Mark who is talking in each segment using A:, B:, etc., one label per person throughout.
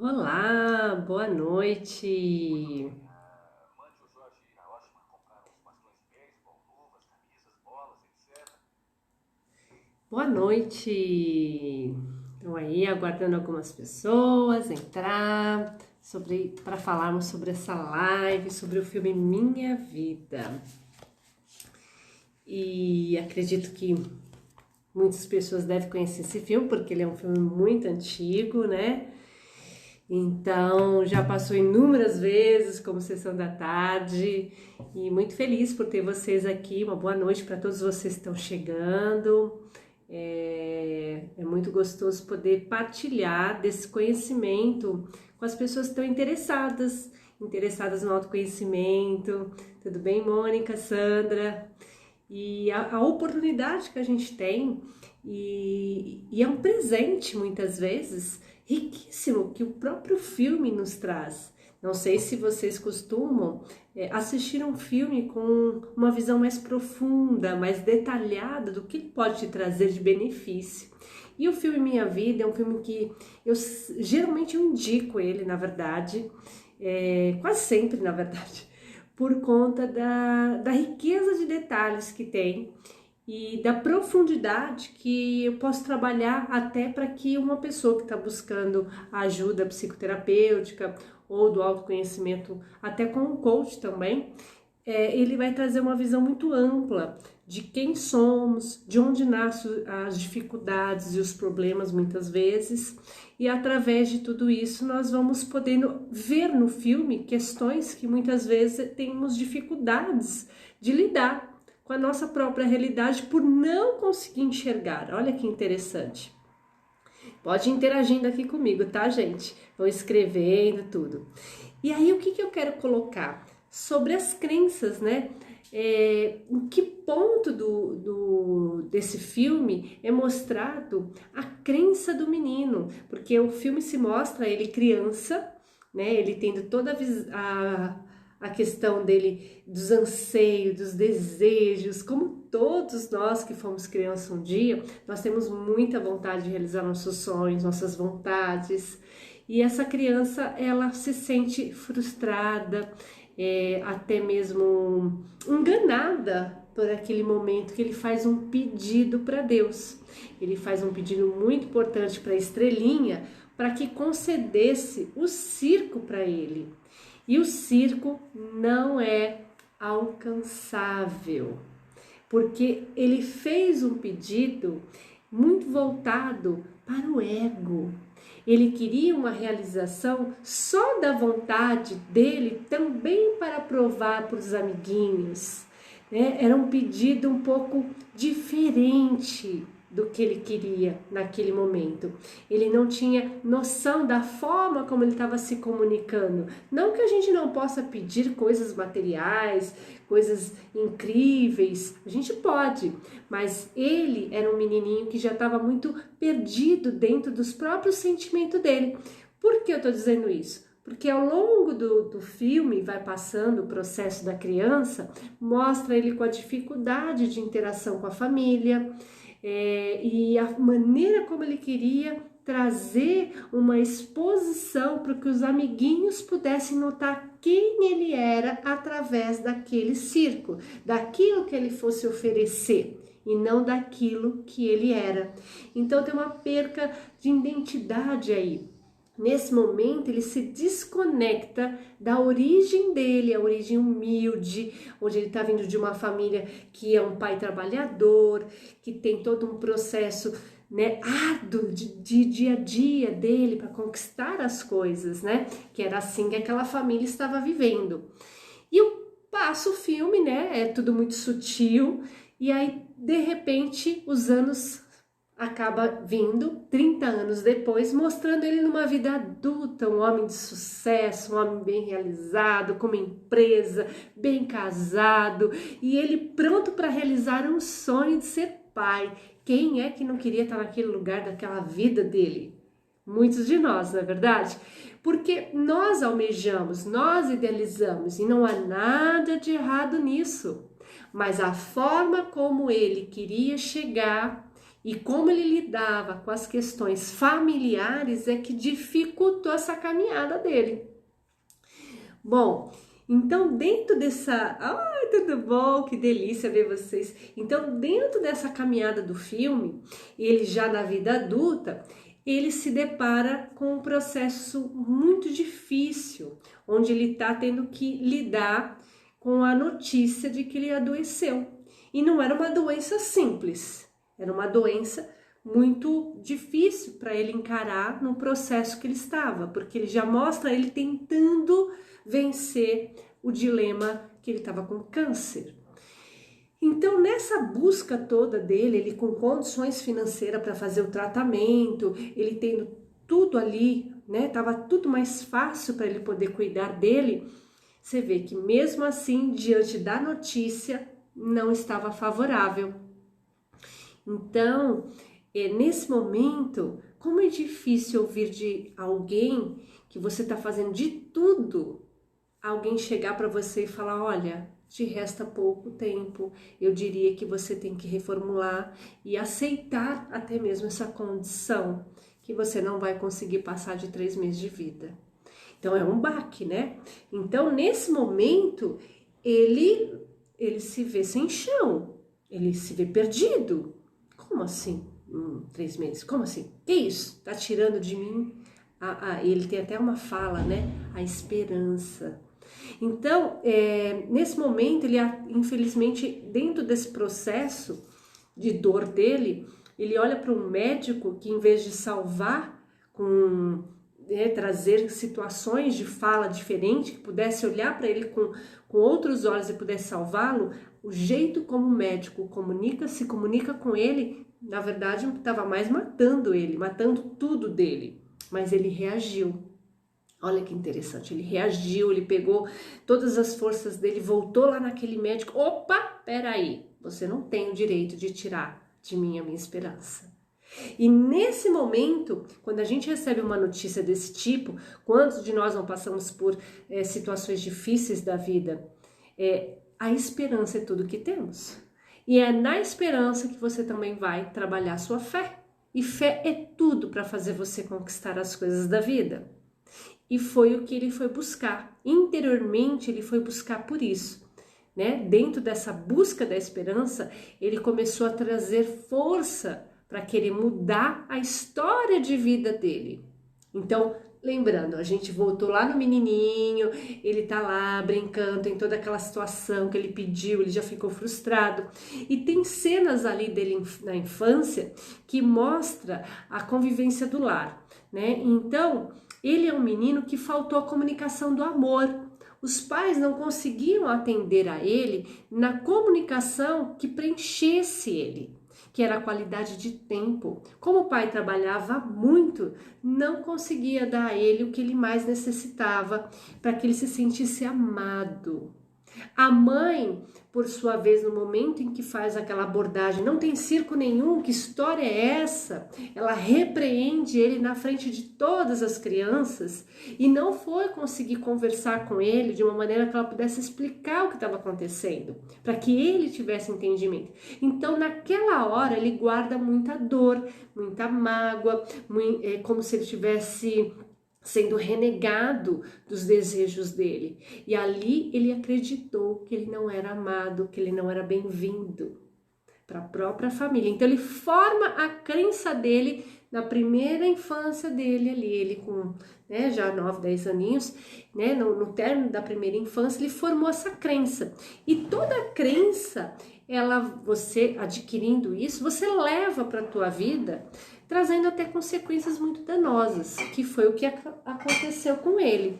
A: Olá, boa noite. Boa noite. Estão aí aguardando algumas pessoas entrar para falarmos sobre essa live, sobre o filme Minha Vida. E acredito que muitas pessoas devem conhecer esse filme, porque ele é um filme muito antigo, né? Então, já passou inúmeras vezes como sessão da tarde e muito feliz por ter vocês aqui. Uma boa noite para todos vocês que estão chegando. É muito gostoso poder partilhar desse conhecimento com as pessoas que estão interessadas no autoconhecimento. Tudo bem, Mônica, Sandra? E a oportunidade que a gente tem, e é um presente muitas vezes, riquíssimo, que o próprio filme nos traz. Não sei se vocês costumam assistir um filme com uma visão mais profunda, mais detalhada do que ele pode te trazer de benefício. E o filme Minha Vida é um filme que eu geralmente eu indico ele, na verdade, quase sempre, na verdade, por conta da riqueza de detalhes que tem e da profundidade que eu posso trabalhar até para que uma pessoa que está buscando ajuda psicoterapêutica ou do autoconhecimento, até com um coach também, ele vai trazer uma visão muito ampla de quem somos, de onde nascem as dificuldades e os problemas muitas vezes, e através de tudo isso nós vamos podendo ver no filme questões que muitas vezes temos dificuldades de lidar com a nossa própria realidade por não conseguir enxergar. Olha que interessante. Pode ir interagindo aqui comigo, tá, gente? Vão escrevendo tudo. E aí, o que eu quero colocar? Sobre as crenças, né? Em que ponto desse filme é mostrado a crença do menino? Porque o filme se mostra ele criança, né? Ele tendo toda a questão dele, dos anseios, dos desejos, como todos nós que fomos crianças um dia, nós temos muita vontade de realizar nossos sonhos, nossas vontades, e essa criança, ela se sente frustrada, até mesmo enganada por aquele momento que ele faz um pedido para Deus. Ele faz um pedido muito importante para a estrelinha, para que concedesse o circo para ele. E o circo não é alcançável, porque ele fez um pedido muito voltado para o ego. Ele queria uma realização só da vontade dele, também para provar para os amiguinhos, né? Era um pedido um pouco diferente do que ele queria naquele momento. Ele não tinha noção da forma como ele estava se comunicando. Não que a gente não possa pedir coisas materiais, coisas incríveis, a gente pode, mas ele era um menininho que já estava muito perdido dentro dos próprios sentimentos dele. Por que eu estou dizendo isso? Porque ao longo do filme, vai passando o processo da criança, mostra ele com a dificuldade de interação com a família, e a maneira como ele queria trazer uma exposição para que os amiguinhos pudessem notar quem ele era através daquele circo, daquilo que ele fosse oferecer e não daquilo que ele era. Então tem uma perca de identidade aí. Nesse momento, ele se desconecta da origem dele, a origem humilde, onde ele está vindo de uma família que é um pai trabalhador, que tem todo um processo, né, árduo de dia a dia dele para conquistar as coisas, né? Que era assim que aquela família estava vivendo. E eu passo o filme, né? É tudo muito sutil, e aí, de repente, os anos acaba vindo 30 anos depois, mostrando ele numa vida adulta, um homem de sucesso, um homem bem realizado, com uma empresa, bem casado, e ele pronto para realizar um sonho de ser pai. Quem é que não queria estar naquele lugar daquela vida dele? Muitos de nós, não é verdade? Porque nós almejamos, nós idealizamos, e não há nada de errado nisso. Mas a forma como ele queria chegar E como ele lidava com as questões familiares é que dificultou essa caminhada dele. Bom, então dentro dessa... Ai, tudo bom, que delícia ver vocês. Então dentro dessa caminhada do filme, ele já na vida adulta, ele se depara com um processo muito difícil, onde ele está tendo que lidar com a notícia de que ele adoeceu. E não era uma doença simples, era uma doença muito difícil para ele encarar no processo que ele estava, porque ele já mostra ele tentando vencer o dilema que ele estava com câncer. Então, nessa busca toda dele, ele com condições financeiras para fazer o tratamento, ele tendo tudo ali, né? Tava tudo mais fácil para ele poder cuidar dele. Você vê que mesmo assim, diante da notícia, não estava favorável. Então, nesse momento, como é difícil ouvir de alguém que você está fazendo de tudo, alguém chegar para você e falar, olha, te resta pouco tempo, eu diria que você tem que reformular e aceitar até mesmo essa condição, que você não vai conseguir passar de 3 meses de vida. Então é um baque, né? Então nesse momento ele se vê sem chão, ele se vê perdido. Como assim? 3 meses? Como assim? Que isso? Tá tirando de mim? Ele tem até uma fala, né? A esperança. Então, nesse momento, ele, infelizmente, dentro desse processo de dor dele, ele olha para um médico que, em vez de salvar, trazer situações de fala diferente, que pudesse olhar para ele com outros olhos e pudesse salvá-lo, o jeito como o médico se comunica com ele, na verdade, estava mais matando ele, matando tudo dele, mas ele reagiu. Olha que interessante, ele reagiu, ele pegou todas as forças dele, voltou lá naquele médico, opa, peraí, você não tem o direito de tirar de mim a minha esperança. E nesse momento, quando a gente recebe uma notícia desse tipo, quantos de nós não passamos por situações difíceis da vida, a esperança é tudo que temos. E é na esperança que você também vai trabalhar a sua fé. E fé é tudo para fazer você conquistar as coisas da vida. E foi o que ele foi buscar. Interiormente, ele foi buscar por isso, né? Dentro dessa busca da esperança, ele começou a trazer força para querer mudar a história de vida dele. Então, lembrando, a gente voltou lá no menininho, ele tá lá brincando, tem toda aquela situação que ele pediu, ele já ficou frustrado. E tem cenas ali dele na infância que mostra a convivência do lar, né? Então, ele é um menino que faltou a comunicação do amor. Os pais não conseguiam atender a ele na comunicação que preenchesse ele, que era a qualidade de tempo. Como o pai trabalhava muito, não conseguia dar a ele o que ele mais necessitava para que ele se sentisse amado. A mãe, por sua vez, no momento em que faz aquela abordagem, não tem circo nenhum, que história é essa? Ela repreende ele na frente de todas as crianças e não foi conseguir conversar com ele de uma maneira que ela pudesse explicar o que estava acontecendo, para que ele tivesse entendimento. Então, naquela hora, ele guarda muita dor, muita mágoa, como se ele tivesse sendo renegado dos desejos dele. E ali ele acreditou que ele não era amado, que ele não era bem-vindo para a própria família. Então ele forma a crença dele na primeira infância dele ali, ele com já 9, 10 aninhos, no término da primeira infância, ele formou essa crença. E toda a crença, você adquirindo isso, você leva para a tua vida, trazendo até consequências muito danosas, que foi o que aconteceu com ele.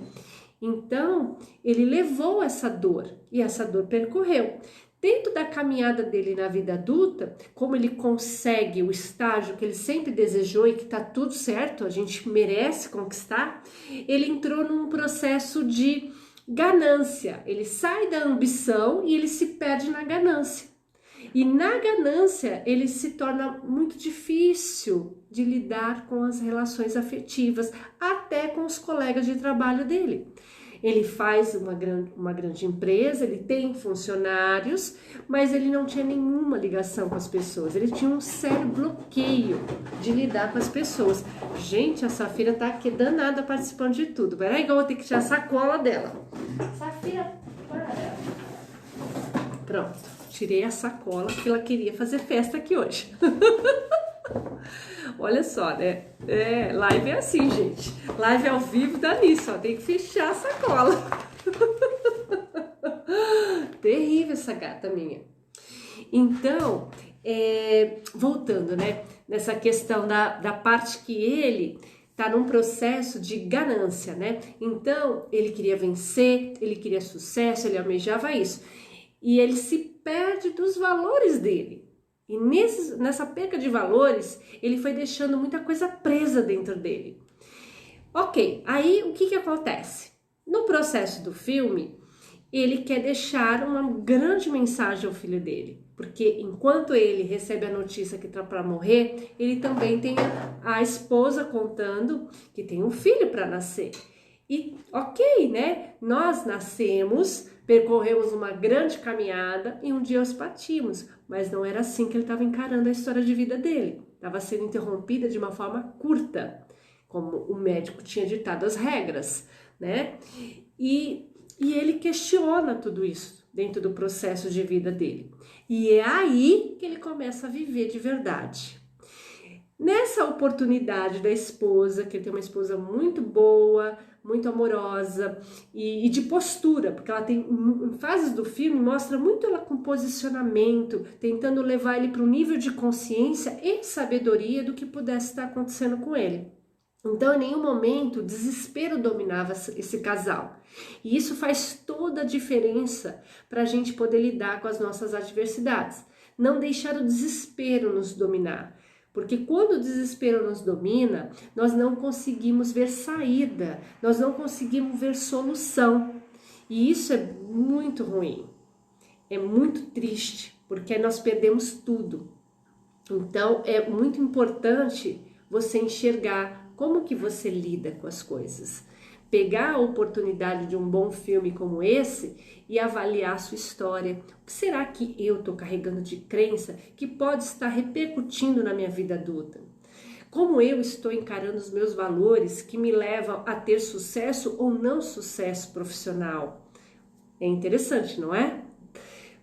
A: Então, ele levou essa dor, e essa dor percorreu. Dentro da caminhada dele na vida adulta, como ele consegue o estágio que ele sempre desejou e que tá tudo certo, a gente merece conquistar, ele entrou num processo de ganância. Ele sai da ambição e ele se perde na ganância. E na ganância, ele se torna muito difícil de lidar com as relações afetivas, até com os colegas de trabalho dele. Ele faz uma grande empresa, ele tem funcionários, mas ele não tinha nenhuma ligação com as pessoas. Ele tinha um sério bloqueio de lidar com as pessoas. Gente, a Safira tá aqui danada participando de tudo. Peraí que eu vou ter que tirar a sacola dela. Safira, para. Pronto, tirei a sacola porque ela queria fazer festa aqui hoje. Olha só, né? Live é assim, gente. Live ao vivo dá nisso, ó. Tem que fechar a sacola. Terrível essa gata minha. Então, voltando, né? Nessa questão da parte que ele tá num processo de ganância, né? Então, ele queria vencer, ele queria sucesso, ele almejava isso. E ele se perde dos valores dele. E nessa perca de valores, ele foi deixando muita coisa presa dentro dele. Ok, aí o que acontece? No processo do filme, ele quer deixar uma grande mensagem ao filho dele. Porque enquanto ele recebe a notícia que está para morrer, ele também tem a esposa contando que tem um filho para nascer. E ok, né? Nós nascemos, percorremos uma grande caminhada e um dia os partimos. Mas não era assim que ele estava encarando a história de vida dele. Estava sendo interrompida de uma forma curta, como o médico tinha ditado as regras, né? E ele questiona tudo isso dentro do processo de vida dele. E é aí que ele começa a viver de verdade. Nessa oportunidade da esposa, que ele tem uma esposa muito boa, muito amorosa e de postura, porque ela tem, em fases do filme, mostra muito ela com posicionamento, tentando levar ele para um nível de consciência e sabedoria do que pudesse estar acontecendo com ele. Então, em nenhum momento, o desespero dominava esse casal. E isso faz toda a diferença para a gente poder lidar com as nossas adversidades. Não deixar o desespero nos dominar. Porque quando o desespero nos domina, nós não conseguimos ver saída, nós não conseguimos ver solução. E isso é muito ruim, é muito triste, porque nós perdemos tudo. Então, é muito importante você enxergar como que você lida com as coisas. Pegar a oportunidade de um bom filme como esse e avaliar a sua história. O que será que eu estou carregando de crença que pode estar repercutindo na minha vida adulta? Como eu estou encarando os meus valores que me levam a ter sucesso ou não sucesso profissional? É interessante, não é?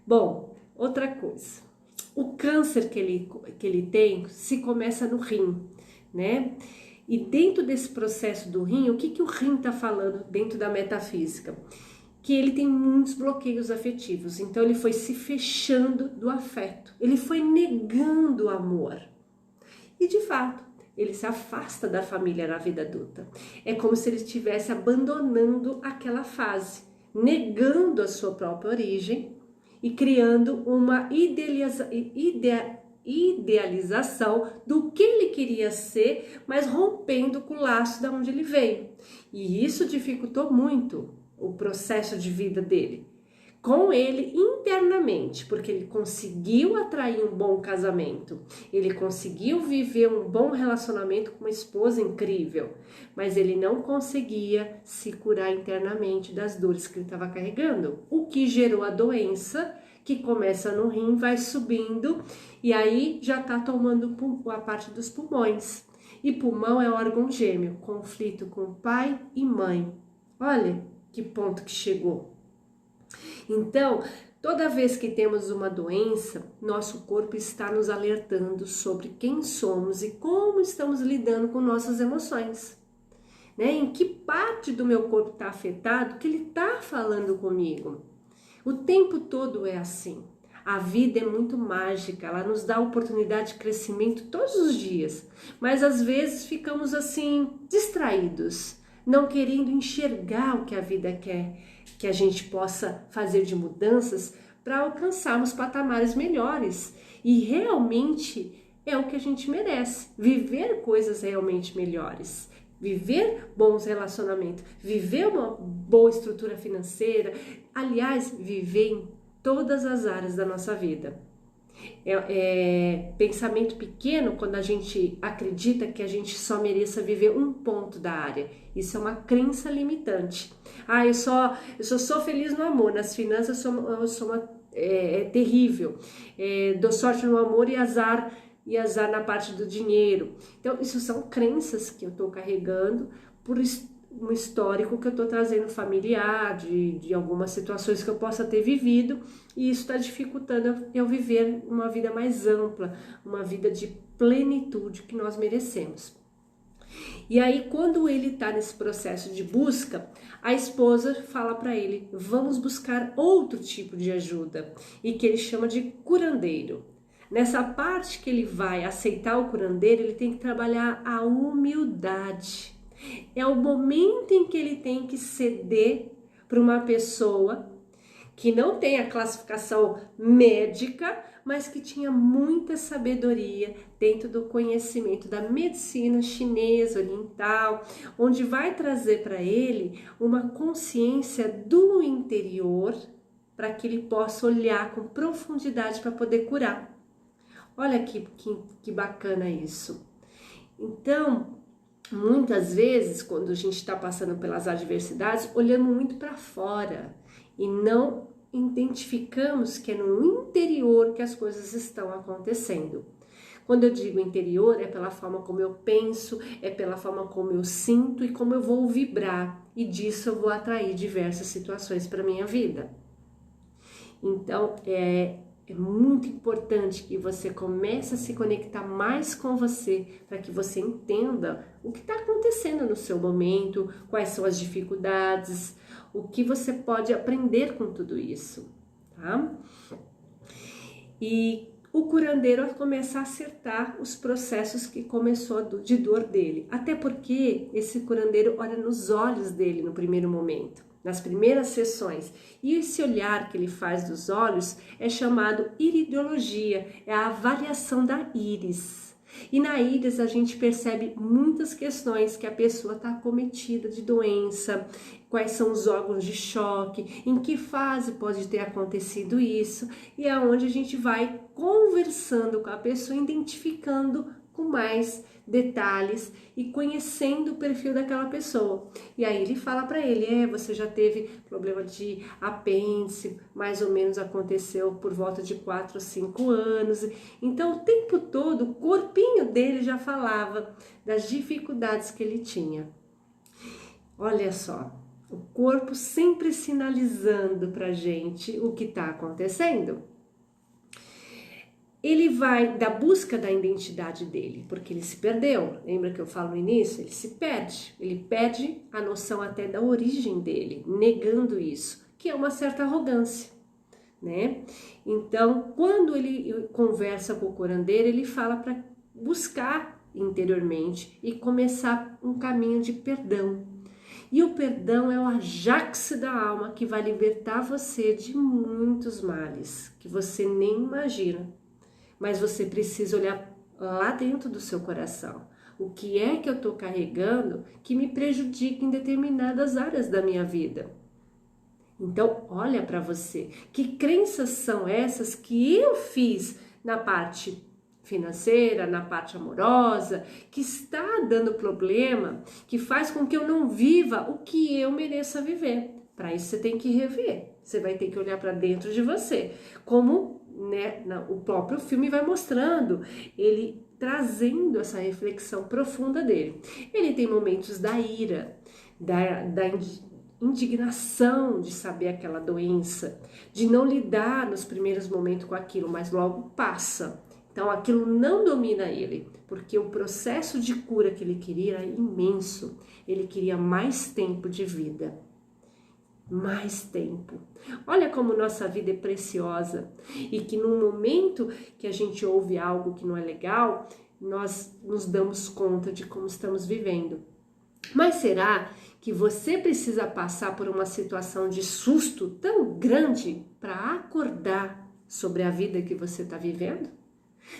A: Bom, outra coisa. O câncer que ele tem se começa no rim, né? E dentro desse processo do rim, o que o rim está falando dentro da metafísica? Que ele tem muitos bloqueios afetivos, então ele foi se fechando do afeto, ele foi negando o amor. E de fato, ele se afasta da família na vida adulta. É como se ele estivesse abandonando aquela fase, negando a sua própria origem e criando uma idealização do que ele queria ser, mas rompendo com o laço de onde ele veio. E isso dificultou muito o processo de vida dele, com ele internamente, porque ele conseguiu atrair um bom casamento, ele conseguiu viver um bom relacionamento com uma esposa incrível, mas ele não conseguia se curar internamente das dores que ele estava carregando, o que gerou a doença que começa no rim, vai subindo e aí já está tomando a parte dos pulmões. E pulmão é órgão gêmeo, conflito com pai e mãe. Olha que ponto que chegou. Então, toda vez que temos uma doença, nosso corpo está nos alertando sobre quem somos e como estamos lidando com nossas emoções. Né? Em que parte do meu corpo está afetado que ele está falando comigo. O tempo todo é assim. A vida é muito mágica, ela nos dá a oportunidade de crescimento todos os dias, mas às vezes ficamos assim, distraídos, não querendo enxergar o que a vida quer, que a gente possa fazer de mudanças para alcançarmos patamares melhores. E realmente é o que a gente merece, viver coisas realmente melhores. Viver bons relacionamentos, viver uma boa estrutura financeira, aliás, viver em todas as áreas da nossa vida. Pensamento pequeno quando a gente acredita que a gente só mereça viver um ponto da área. Isso é uma crença limitante. Eu só sou feliz no amor, nas finanças eu sou terrível. Dou sorte no amor e azar na parte do dinheiro. Então, isso são crenças que eu estou carregando por um histórico que eu estou trazendo familiar, de algumas situações que eu possa ter vivido, e isso está dificultando eu viver uma vida mais ampla, uma vida de plenitude que nós merecemos. E aí, quando ele está nesse processo de busca, a esposa fala para ele, vamos buscar outro tipo de ajuda, e que ele chama de curandeiro. Nessa parte que ele vai aceitar o curandeiro, ele tem que trabalhar a humildade. É o momento em que ele tem que ceder para uma pessoa que não tem a classificação médica, mas que tinha muita sabedoria dentro do conhecimento da medicina chinesa, oriental, onde vai trazer para ele uma consciência do interior para que ele possa olhar com profundidade para poder curar. Olha que bacana isso. Então, muitas vezes, quando a gente está passando pelas adversidades, olhamos muito para fora e não identificamos que é no interior que as coisas estão acontecendo. Quando eu digo interior, é pela forma como eu penso, é pela forma como eu sinto e como eu vou vibrar, e disso eu vou atrair diversas situações para minha vida. Então, é muito importante que você comece a se conectar mais com você, para que você entenda o que está acontecendo no seu momento, quais são as dificuldades, o que você pode aprender com tudo isso, tá? E o curandeiro vai começar a acertar os processos que começou de dor dele, até porque esse curandeiro olha nos olhos dele no primeiro momento, nas primeiras sessões, e esse olhar que ele faz dos olhos é chamado iridologia, é a avaliação da íris. E na íris a gente percebe muitas questões que a pessoa está acometida de doença, quais são os órgãos de choque, em que fase pode ter acontecido isso, e é onde a gente vai conversando com a pessoa, identificando com mais detalhes e conhecendo o perfil daquela pessoa. E aí ele fala para ele, você já teve problema de apêndice, mais ou menos aconteceu por volta de 4 ou 5 anos. Então o tempo todo o corpinho dele já falava das dificuldades que ele tinha. Olha só, o corpo sempre sinalizando pra gente o que está acontecendo. Ele vai da busca da identidade dele, porque ele se perdeu. Lembra que eu falo no início? Ele se perde. Ele perde a noção até da origem dele, negando isso, que é uma certa arrogância, né? Então, quando ele conversa com o curandeiro, ele fala para buscar interiormente e começar um caminho de perdão. E o perdão é o ajax da alma que vai libertar você de muitos males que você nem imagina. Mas você precisa olhar lá dentro do seu coração. O que é que eu estou carregando que me prejudica em determinadas áreas da minha vida? Então, olha para você. Que crenças são essas que eu fiz na parte financeira, na parte amorosa, que está dando problema, que faz com que eu não viva o que eu mereça viver? Para isso você tem que rever. Você vai ter que olhar para dentro de você. Como o próprio filme vai mostrando, ele trazendo essa reflexão profunda dele. Ele tem momentos da ira, da indignação de saber aquela doença, de não lidar nos primeiros momentos com aquilo, mas logo passa. Então aquilo não domina ele, porque o processo de cura que ele queria era imenso. Ele queria mais tempo de vida. Mais tempo. Olha como nossa vida é preciosa e que no momento que a gente ouve algo que não é legal, nós nos damos conta de como estamos vivendo. Mas será que você precisa passar por uma situação de susto tão grande para acordar sobre a vida que você está vivendo?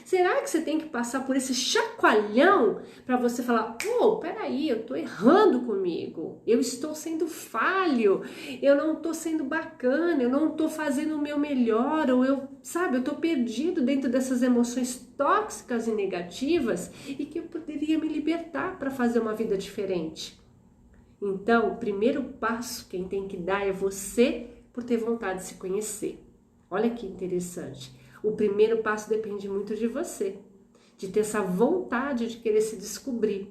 A: Será que você tem que passar por esse chacoalhão para você falar, oh, peraí, eu tô errando comigo, eu estou sendo falho, eu não tô sendo bacana, eu não tô fazendo o meu melhor, ou eu tô perdido dentro dessas emoções tóxicas e negativas e que eu poderia me libertar para fazer uma vida diferente. Então, o primeiro passo quem tem que dar é você por ter vontade de se conhecer. Olha que interessante. O primeiro passo depende muito de você, de ter essa vontade de querer se descobrir.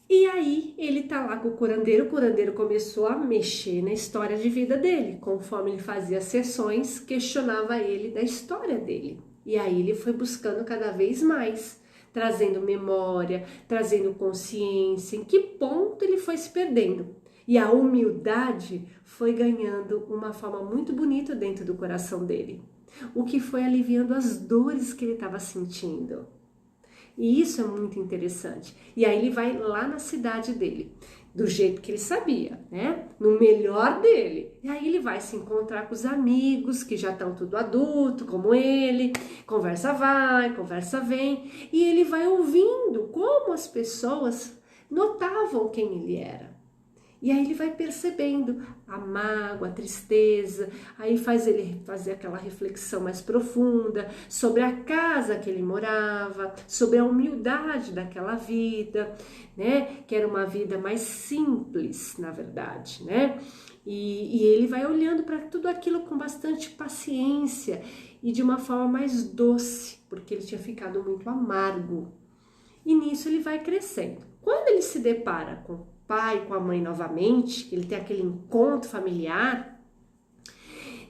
A: E aí ele tá lá com o curandeiro começou a mexer na história de vida dele. Conforme ele fazia sessões, questionava ele da história dele. E aí ele foi buscando cada vez mais, trazendo memória, trazendo consciência, em que ponto ele foi se perdendo. E a humildade foi ganhando uma forma muito bonita dentro do coração dele, o que foi aliviando as dores que ele estava sentindo. E isso é muito interessante. E aí ele vai lá na cidade dele, do jeito que ele sabia, né? No melhor dele. E aí ele vai se encontrar com os amigos que já estão tudo adulto, como ele. Conversa vai, conversa vem. E ele vai ouvindo como as pessoas notavam quem ele era. E aí ele vai percebendo a mágoa, a tristeza, aí faz ele fazer aquela reflexão mais profunda sobre a casa que ele morava, sobre a humildade daquela vida, né? Que era uma vida mais simples, na verdade, né? E ele vai olhando para tudo aquilo com bastante paciência e de uma forma mais doce, porque ele tinha ficado muito amargo. E nisso ele vai crescendo. Quando ele se depara com o pai, com a mãe novamente, ele tem aquele encontro familiar,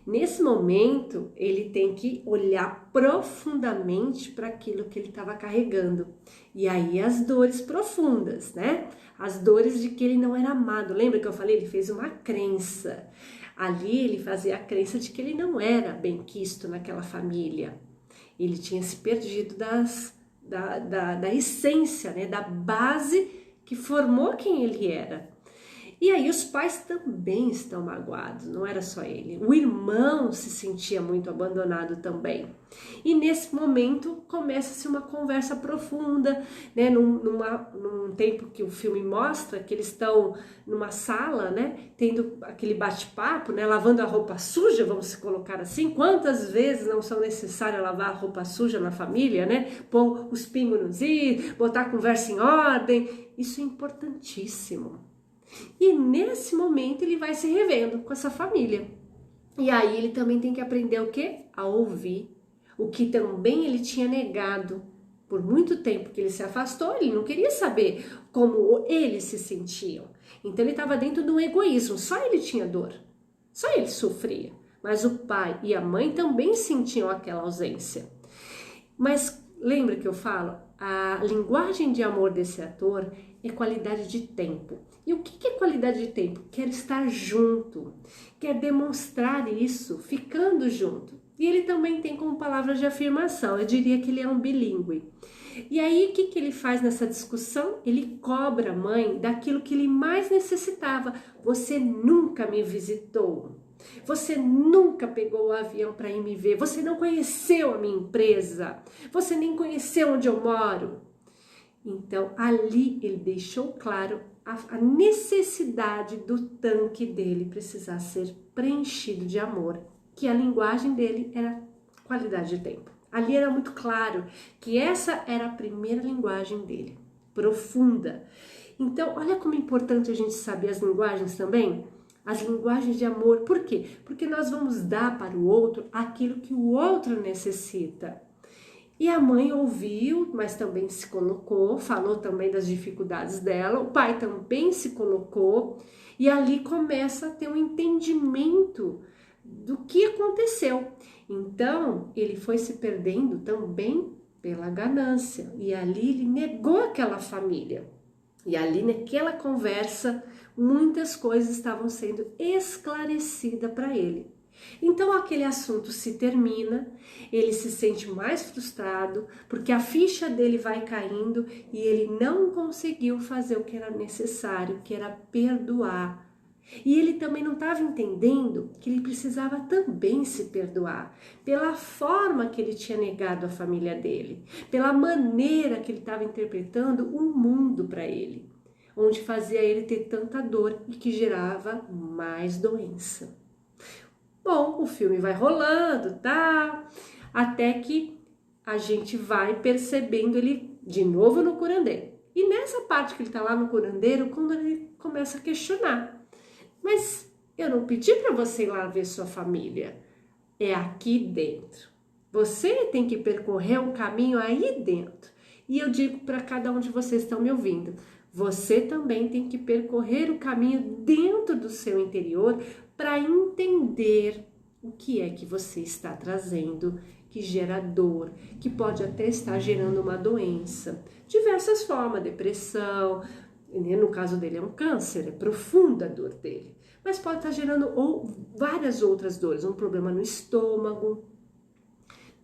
A: nesse momento ele tem que olhar profundamente para aquilo que ele estava carregando. E aí as dores profundas, né? As dores de que ele não era amado. Lembra que eu falei? Ele fez uma crença. Ali ele fazia a crença de que ele não era bem-quisto naquela família. Ele tinha se perdido da essência, né? Da base que formou quem ele era. E aí os pais também estão magoados, não era só ele. O irmão se sentia muito abandonado também. E nesse momento começa-se uma conversa profunda, né? Num tempo que o filme mostra que eles estão numa sala, né? Tendo aquele bate-papo, né? Lavando a roupa suja, vamos se colocar assim. Quantas vezes não são necessárias lavar a roupa suja na família, né? Pôr os pingos nos is, botar a conversa em ordem. Isso é importantíssimo. E nesse momento ele vai se revendo com essa família. E aí ele também tem que aprender o quê? A ouvir. O que também ele tinha negado por muito tempo que ele se afastou, ele não queria saber como eles se sentiam. Então ele estava dentro do egoísmo, só ele tinha dor, só ele sofria. Mas o pai e a mãe também sentiam aquela ausência. Mas lembra que eu falo? A linguagem de amor desse ator é qualidade de tempo. E o que é qualidade de tempo? Quer estar junto, quer demonstrar isso, ficando junto. E ele também tem como palavra de afirmação, eu diria que ele é um bilíngue. E aí o que ele faz nessa discussão? Ele cobra a mãe daquilo que ele mais necessitava. Você nunca me visitou. Você nunca pegou o avião para ir me ver. Você não conheceu a minha empresa. Você nem conheceu onde eu moro. Então, ali ele deixou claro a necessidade do tanque dele precisar ser preenchido de amor, que a linguagem dele era qualidade de tempo. Ali era muito claro que essa era a primeira linguagem dele, profunda. Então, olha como é importante a gente saber as linguagens também, as linguagens de amor. Por quê? Porque nós vamos dar para o outro aquilo que o outro necessita. E a mãe ouviu, mas também se colocou, falou também das dificuldades dela, o pai também se colocou, e ali começa a ter um entendimento do que aconteceu. Então, ele foi se perdendo também pela ganância, e ali ele negou aquela família. E ali naquela conversa, muitas coisas estavam sendo esclarecidas para ele. Então aquele assunto se termina, ele se sente mais frustrado, porque a ficha dele vai caindo e ele não conseguiu fazer o que era necessário, que era perdoar E ele também não estava entendendo que ele precisava também se perdoar pela forma que ele tinha negado a família dele, pela maneira que ele estava interpretando o mundo para ele, onde fazia ele ter tanta dor e que gerava mais doença. Bom, o filme vai rolando, tá? Até que a gente vai percebendo ele de novo no curandeiro. E nessa parte que ele tá lá no curandeiro, quando ele começa a questionar. Mas eu não pedi para você ir lá ver sua família. É aqui dentro. Você tem que percorrer um caminho aí dentro. E eu digo para cada um de vocês que estão me ouvindo, você também tem que percorrer o caminho dentro do seu interior para entender o que é que você está trazendo, que gera dor, que pode até estar gerando uma doença. Diversas formas, depressão, no caso dele é um câncer, é profunda a dor dele. Mas pode estar gerando várias outras dores, um problema no estômago,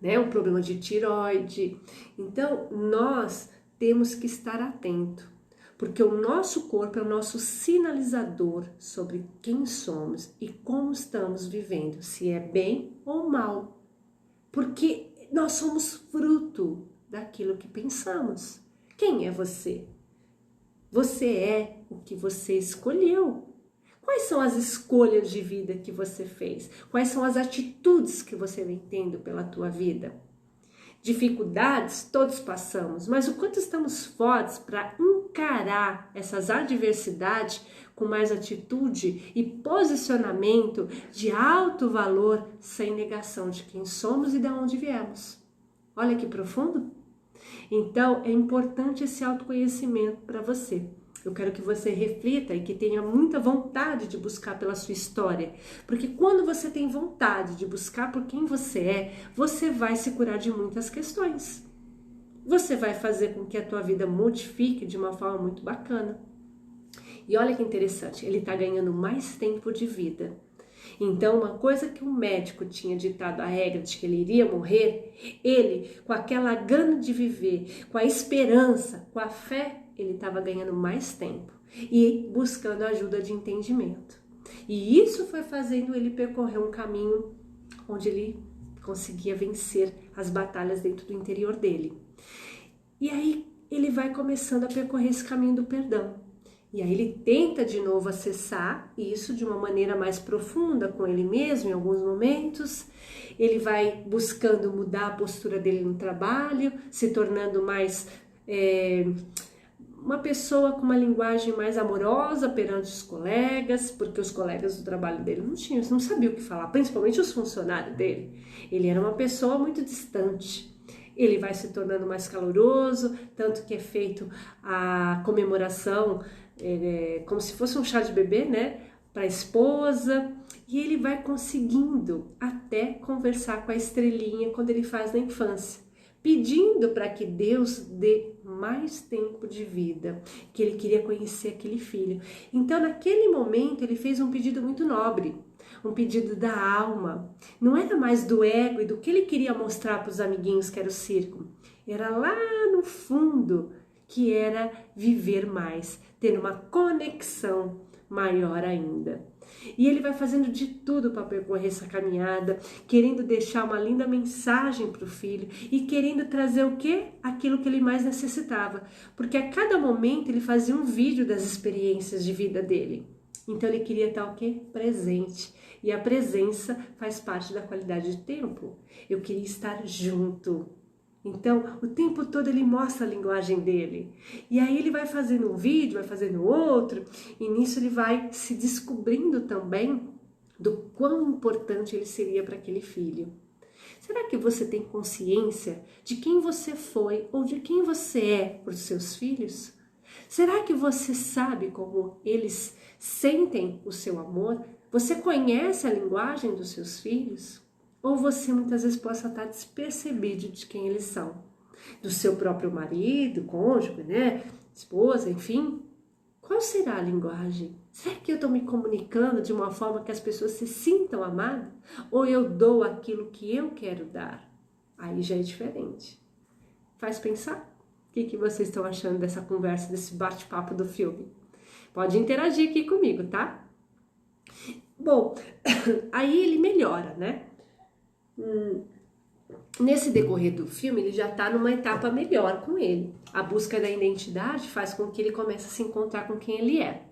A: né, um problema de tireoide. Então, nós temos que estar atento, porque o nosso corpo é o nosso sinalizador sobre quem somos e como estamos vivendo, se é bem ou mal. Porque nós somos fruto daquilo que pensamos. Quem é você? Você é o que você escolheu. Quais são as escolhas de vida que você fez? Quais são as atitudes que você vem tendo pela tua vida? Dificuldades todos passamos, mas o quanto estamos fortes para encarar essas adversidades com mais atitude e posicionamento de alto valor, sem negação de quem somos e de onde viemos. Olha que profundo! Então, é importante esse autoconhecimento para você. Eu quero que você reflita e que tenha muita vontade de buscar pela sua história. Porque quando você tem vontade de buscar por quem você é, você vai se curar de muitas questões. Você vai fazer com que a tua vida modifique de uma forma muito bacana. E olha que interessante, ele está ganhando mais tempo de vida. Então, uma coisa que o médico tinha ditado a regra de que ele iria morrer, ele, com aquela gana de viver, com a esperança, com a fé, ele estava ganhando mais tempo e buscando ajuda de entendimento. E isso foi fazendo ele percorrer um caminho onde ele conseguia vencer as batalhas dentro do interior dele. E aí ele vai começando a percorrer esse caminho do perdão. E aí ele tenta de novo acessar isso de uma maneira mais profunda com ele mesmo em alguns momentos. Ele vai buscando mudar a postura dele no trabalho, se tornando mais uma pessoa com uma linguagem mais amorosa perante os colegas, porque os colegas do trabalho dele não sabiam o que falar, principalmente os funcionários dele. Ele era uma pessoa muito distante. Ele vai se tornando mais caloroso, tanto que é feito a comemoração como se fosse um chá de bebê, né, para a esposa, e ele vai conseguindo até conversar com a estrelinha quando ele faz na infância, pedindo para que Deus dê mais tempo de vida, que ele queria conhecer aquele filho. Então, naquele momento, ele fez um pedido muito nobre, um pedido da alma. Não era mais do ego e do que ele queria mostrar para os amiguinhos, que era o circo. Era lá no fundo, que era viver mais, ter uma conexão maior ainda. E ele vai fazendo de tudo para percorrer essa caminhada, querendo deixar uma linda mensagem para o filho e querendo trazer o quê? Aquilo que ele mais necessitava. Porque a cada momento ele fazia um vídeo das experiências de vida dele. Então ele queria estar o quê? Presente. E a presença faz parte da qualidade de tempo. Eu queria estar junto. Então, o tempo todo ele mostra a linguagem dele. E aí ele vai fazendo um vídeo, vai fazendo outro, e nisso ele vai se descobrindo também do quão importante ele seria para aquele filho. Será que você tem consciência de quem você foi ou de quem você é para os seus filhos? Será que você sabe como eles sentem o seu amor? Você conhece a linguagem dos seus filhos? Ou você muitas vezes possa estar despercebido de quem eles são, do seu próprio marido, cônjuge, né, esposa, enfim. Qual será a linguagem? Será que eu estou me comunicando de uma forma que as pessoas se sintam amadas? Ou eu dou aquilo que eu quero dar? Aí já é diferente. Faz pensar? O que vocês estão achando dessa conversa, desse bate-papo do filme? Pode interagir aqui comigo, tá? Bom, aí ele melhora, né? Nesse decorrer do filme, ele já tá numa etapa melhor com ele. A busca da identidade faz com que ele comece a se encontrar com quem ele é.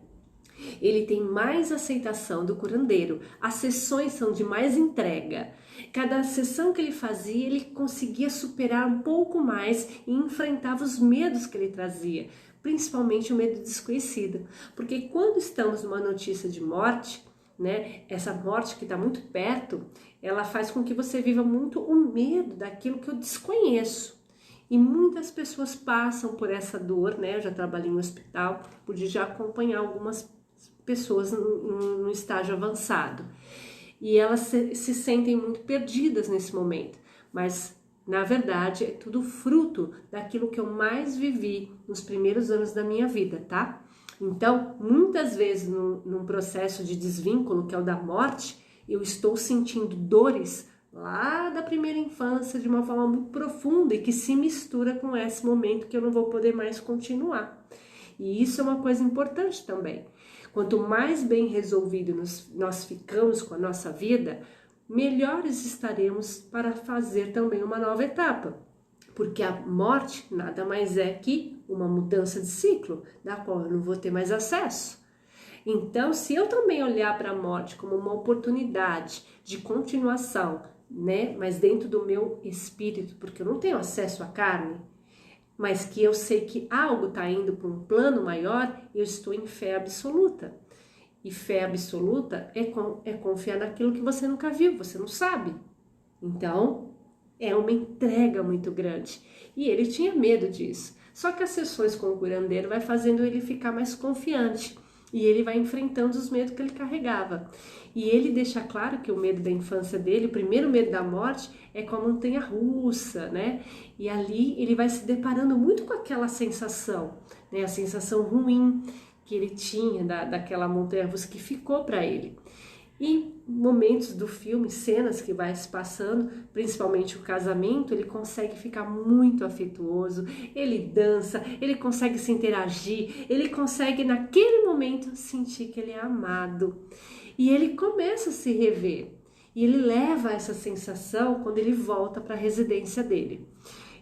A: Ele tem mais aceitação do curandeiro, as sessões são de mais entrega. Cada sessão que ele fazia, ele conseguia superar um pouco mais e enfrentava os medos que ele trazia, principalmente o medo desconhecido. Porque quando estamos numa notícia de morte, né, essa morte que está muito perto, ela faz com que você viva muito o medo daquilo que eu desconheço. E muitas pessoas passam por essa dor, né? Eu já trabalhei em hospital, pude já acompanhar algumas pessoas no estágio avançado. E elas se sentem muito perdidas nesse momento, mas na verdade é tudo fruto daquilo que eu mais vivi nos primeiros anos da minha vida, tá? Então, muitas vezes num processo de desvínculo, que é o da morte, eu estou sentindo dores lá da primeira infância de uma forma muito profunda e que se mistura com esse momento que eu não vou poder mais continuar. E isso é uma coisa importante também. Quanto mais bem resolvido nós ficamos com a nossa vida, melhores estaremos para fazer também uma nova etapa. Porque a morte nada mais é que uma mudança de ciclo, da qual eu não vou ter mais acesso. Então, se eu também olhar para a morte como uma oportunidade de continuação, né, mas dentro do meu espírito, porque eu não tenho acesso à carne, mas que eu sei que algo está indo para um plano maior, eu estou em fé absoluta. E fé absoluta é confiar naquilo que você nunca viu, você não sabe. Então, é uma entrega muito grande. E ele tinha medo disso. Só que as sessões com o curandeiro vai fazendo ele ficar mais confiante. E ele vai enfrentando os medos que ele carregava. E ele deixa claro que o medo da infância dele, o primeiro medo da morte, é com a montanha-russa, né? E ali ele vai se deparando muito com aquela sensação, né? A sensação ruim que ele tinha daquela montanha-russa que ficou para ele. E momentos do filme, cenas que vai se passando, principalmente o casamento, ele consegue ficar muito afetuoso, ele dança, ele consegue se interagir, ele consegue naquele momento sentir que ele é amado. E ele começa a se rever, e ele leva essa sensação quando ele volta para a residência dele.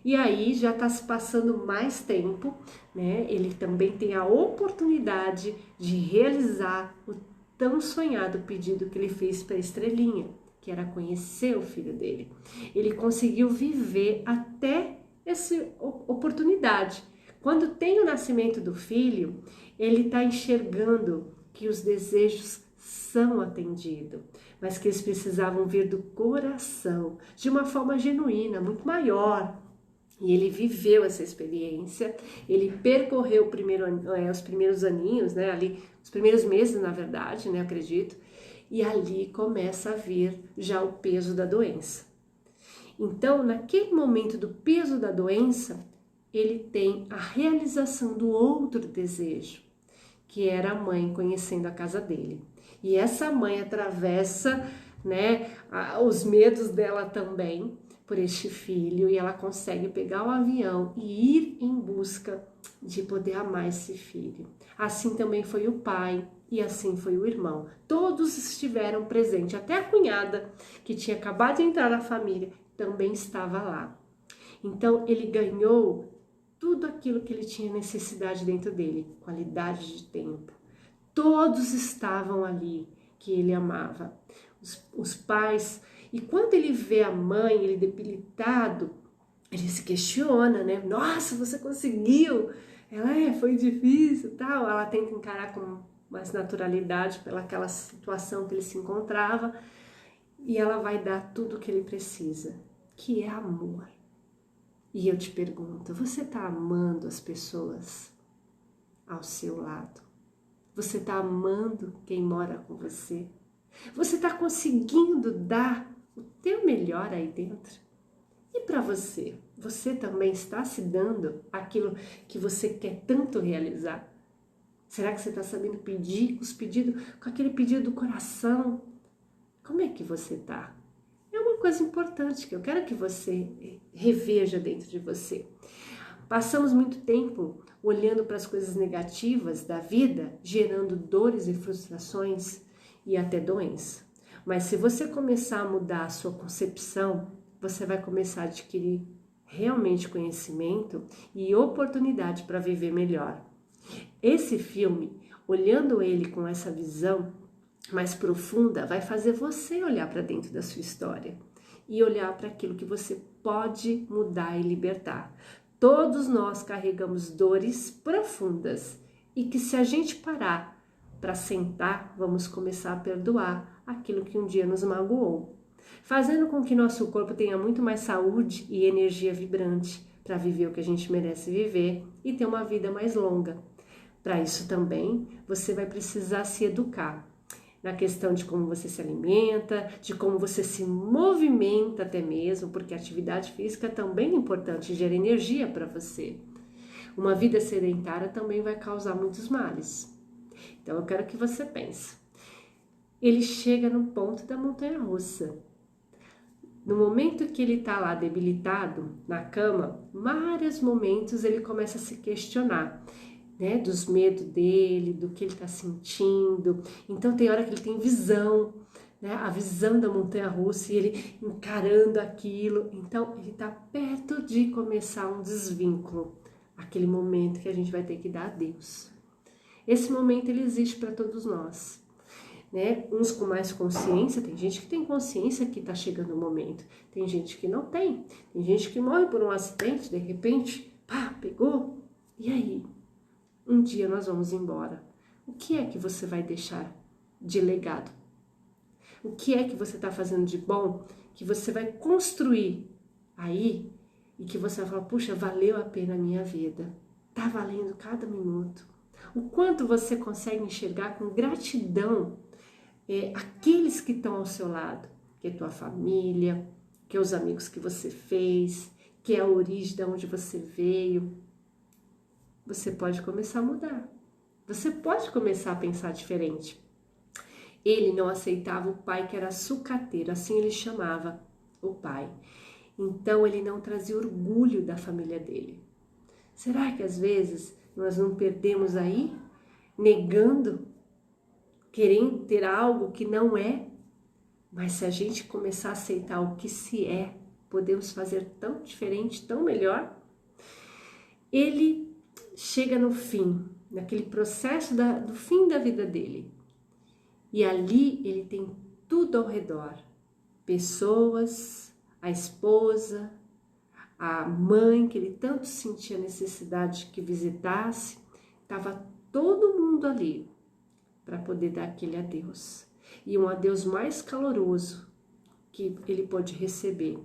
A: E aí já está se passando mais tempo, né? Ele também tem a oportunidade de realizar o tão sonhado pedido que ele fez para a Estrelinha, que era conhecer o filho dele. Ele conseguiu viver até essa oportunidade. Quando tem o nascimento do filho, ele está enxergando que os desejos são atendidos, mas que eles precisavam vir do coração, de uma forma genuína, muito maior. E ele viveu essa experiência, ele percorreu os primeiros aninhos, né, ali, os primeiros meses, na verdade, né, acredito, e ali começa a vir já o peso da doença. Então, naquele momento do peso da doença, ele tem a realização do outro desejo, que era a mãe conhecendo a casa dele. E essa mãe atravessa, né, os medos dela também, por este filho, e ela consegue pegar o avião e ir em busca de poder amar esse filho. Assim também foi o pai e assim foi o irmão. Todos estiveram presentes, até a cunhada, que tinha acabado de entrar na família, também estava lá. Então ele ganhou tudo aquilo que ele tinha necessidade dentro dele, qualidade de tempo. Todos estavam ali que ele amava. Os pais. E quando ele vê a mãe, ele debilitado, ele se questiona, né? Nossa, você conseguiu! Ela foi difícil, tal. Ela tenta encarar com mais naturalidade pelaquela situação que ele se encontrava. E ela vai dar tudo o que ele precisa, que é amor. E eu te pergunto, você está amando as pessoas ao seu lado? Você está amando quem mora com você? Você está conseguindo dar o teu melhor aí dentro? E para você? Você também está se dando aquilo que você quer tanto realizar? Será que você está sabendo pedir com aquele pedido do coração? Como é que você está? É uma coisa importante que eu quero que você reveja dentro de você. Passamos muito tempo olhando para as coisas negativas da vida, gerando dores e frustrações, e até doença. Mas se você começar a mudar a sua concepção, você vai começar a adquirir realmente conhecimento e oportunidade para viver melhor. Esse filme, olhando ele com essa visão mais profunda, vai fazer você olhar para dentro da sua história e olhar para aquilo que você pode mudar e libertar. Todos nós carregamos dores profundas e que, se a gente parar para sentar, vamos começar a perdoar aquilo que um dia nos magoou, fazendo com que nosso corpo tenha muito mais saúde e energia vibrante para viver o que a gente merece viver e ter uma vida mais longa. Para isso também, você vai precisar se educar na questão de como você se alimenta, de como você se movimenta até mesmo, porque a atividade física também é importante, gera energia para você. Uma vida sedentária também vai causar muitos males. Então eu quero que você pense. Ele chega no ponto da montanha-russa. No momento que ele está lá debilitado, na cama, vários momentos ele começa a se questionar, né, dos medos dele, do que ele está sentindo. Então tem hora que ele tem visão, né, a visão da montanha-russa e ele encarando aquilo. Então ele está perto de começar um desvínculo, aquele momento que a gente vai ter que dar a Deus. Esse momento ele existe para todos nós, né? Uns com mais consciência, tem gente que tem consciência que está chegando o momento, tem gente que não tem, tem gente que morre por um acidente, de repente, pá, pegou, e aí? Um dia nós vamos embora. O que é que você vai deixar de legado? O que é que você está fazendo de bom que você vai construir aí e que você vai falar, puxa, valeu a pena a minha vida, tá valendo cada minuto. O quanto você consegue enxergar com gratidão aqueles que estão ao seu lado, que é tua família, que é os amigos que você fez, que é a origem de onde você veio. Você pode começar a mudar. Você pode começar a pensar diferente. Ele não aceitava o pai que era sucateiro, assim ele chamava o pai. Então ele não trazia orgulho da família dele. Será que às vezes nós não perdemos aí, negando, querendo ter algo que não é? Mas se a gente começar a aceitar o que se é, podemos fazer tão diferente, tão melhor. Ele chega no fim, naquele processo do fim da vida dele. E ali ele tem tudo ao redor. Pessoas, a esposa, a mãe que ele tanto sentia necessidade que visitasse. Estava todo mundo ali para poder dar aquele adeus. E um adeus mais caloroso que ele pôde receber.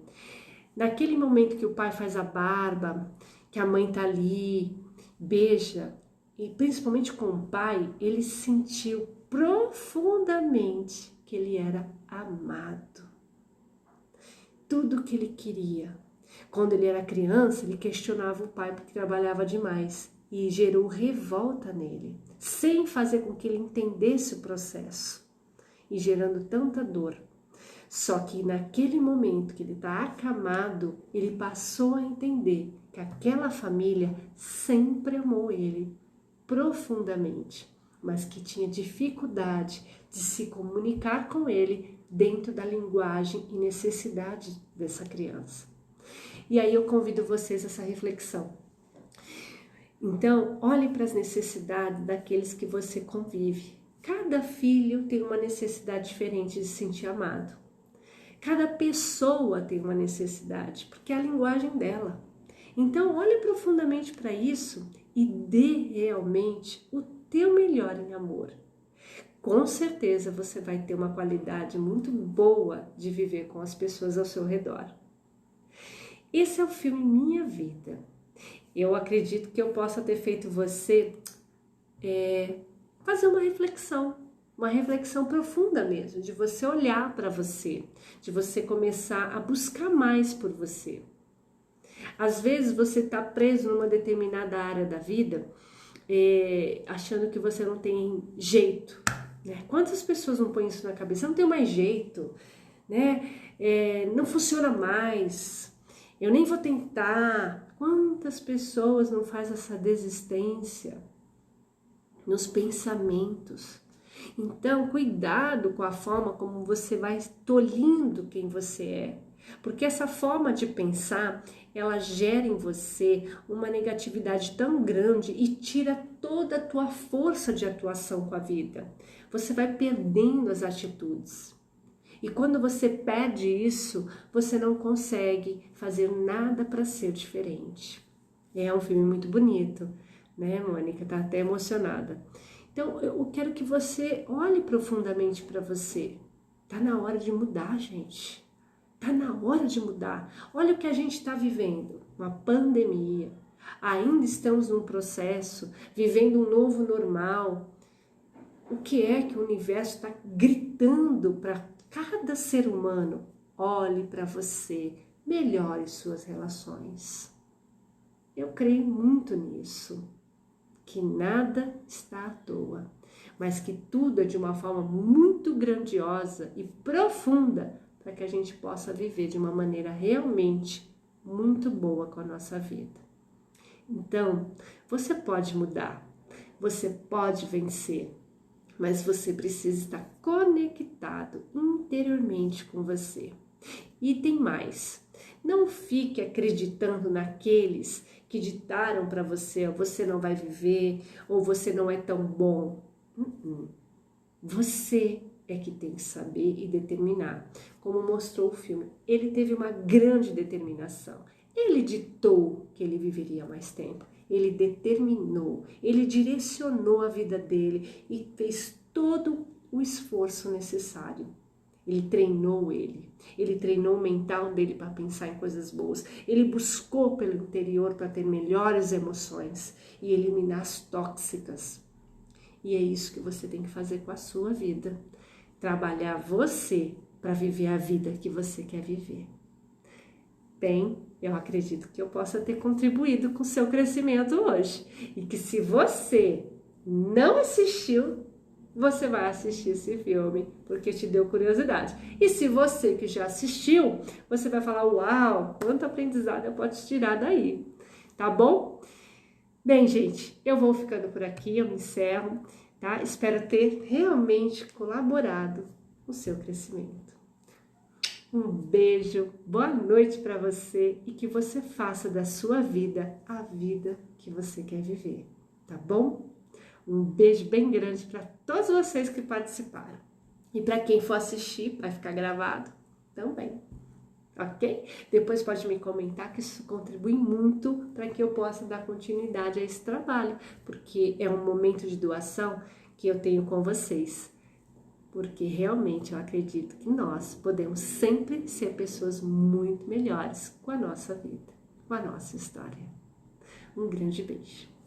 A: Naquele momento que o pai faz a barba, que a mãe está ali, beija, e principalmente com o pai, ele sentiu profundamente que ele era amado. Tudo que ele queria. Quando ele era criança, ele questionava o pai porque trabalhava demais e gerou revolta nele, sem fazer com que ele entendesse o processo e gerando tanta dor. Só que naquele momento que ele está acamado, ele passou a entender que aquela família sempre amou ele profundamente, mas que tinha dificuldade de se comunicar com ele dentro da linguagem e necessidade dessa criança. E aí eu convido vocês a essa reflexão. Então, olhe para as necessidades daqueles que você convive. Cada filho tem uma necessidade diferente de se sentir amado. Cada pessoa tem uma necessidade, porque é a linguagem dela. Então, olhe profundamente para isso e dê realmente o teu melhor em amor. Com certeza você vai ter uma qualidade muito boa de viver com as pessoas ao seu redor. Esse é o filme Minha Vida. Eu acredito que eu possa ter feito você fazer uma reflexão profunda mesmo, de você olhar para você, de você começar a buscar mais por você. Às vezes você está preso numa determinada área da vida, achando que você não tem jeito, né? Quantas pessoas não põem isso na cabeça? Eu não tenho mais jeito, né? Não funciona mais, eu nem vou tentar. Quantas pessoas não fazem essa desistência nos pensamentos? Então, cuidado com a forma como você vai tolhindo quem você é. Porque essa forma de pensar, ela gera em você uma negatividade tão grande e tira toda a tua força de atuação com a vida. Você vai perdendo as atitudes. E quando você perde isso, você não consegue fazer nada para ser diferente. É um filme muito bonito, né, Mônica? Tá até emocionada. Então, eu quero que você olhe profundamente para você. Tá na hora de mudar, gente. Tá na hora de mudar. Olha o que a gente está vivendo, uma pandemia. Ainda estamos num processo, vivendo um novo normal. O que é que o universo está gritando para cada ser humano? Olhe para você, melhore suas relações. Eu creio muito nisso, que nada está à toa, mas que tudo é de uma forma muito grandiosa e profunda para que a gente possa viver de uma maneira realmente muito boa com a nossa vida. Então, você pode mudar, você pode vencer, mas você precisa estar conectado interiormente com você. E tem mais, não fique acreditando naqueles que ditaram para você, você não vai viver, ou você não é tão bom. Você é que tem que saber e determinar, como mostrou o filme. Ele teve uma grande determinação. Ele ditou que ele viveria mais tempo. Ele determinou, ele direcionou a vida dele e fez todo o esforço necessário. Ele treinou o mental dele para pensar em coisas boas. Ele buscou pelo interior para ter melhores emoções e eliminar as tóxicas. E é isso que você tem que fazer com a sua vida. Trabalhar você para viver a vida que você quer viver. Bem, eu acredito que eu possa ter contribuído com o seu crescimento hoje. E que se você não assistiu, você vai assistir esse filme, porque te deu curiosidade. E se você que já assistiu, você vai falar, uau, quanto aprendizado eu posso tirar daí, tá bom? Bem, gente, eu vou ficando por aqui, eu me encerro, tá? Espero ter realmente colaborado com o seu crescimento. Um beijo, boa noite para você e que você faça da sua vida a vida que você quer viver, tá bom? Um beijo bem grande para todos vocês que participaram. E para quem for assistir, vai ficar gravado também, ok? Depois pode me comentar que isso contribui muito para que eu possa dar continuidade a esse trabalho, porque é um momento de doação que eu tenho com vocês. Porque realmente eu acredito que nós podemos sempre ser pessoas muito melhores com a nossa vida, com a nossa história. Um grande beijo.